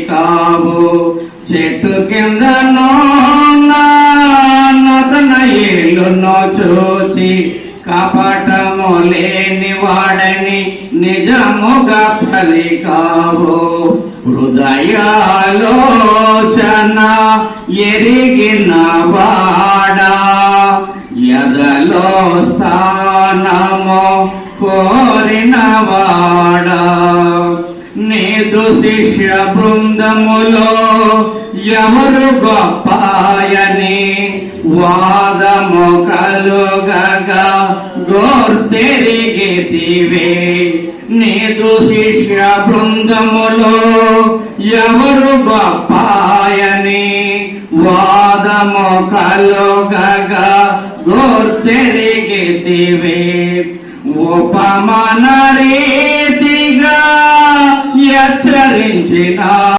కావు చెట్టు కింద నూతన ఏలును చూచి కపటము లేని వాడని నిజముగా పలికావు. హృదయాలోచన ఎరిగిన వాడా ఎదలో స్థానము కోరిన వాడా నీదు శిష్య బృందములో ఎవరు గొప్పాయని వాదము కలుగగా గోర్తెరిగితివే. నీదు శిష్య బృందములో ఎవరు గొప్పాయని వాదము కలుగగా గోర్తెరిగితివే. ఉపమాన రీతిగా హెచ్చరించిన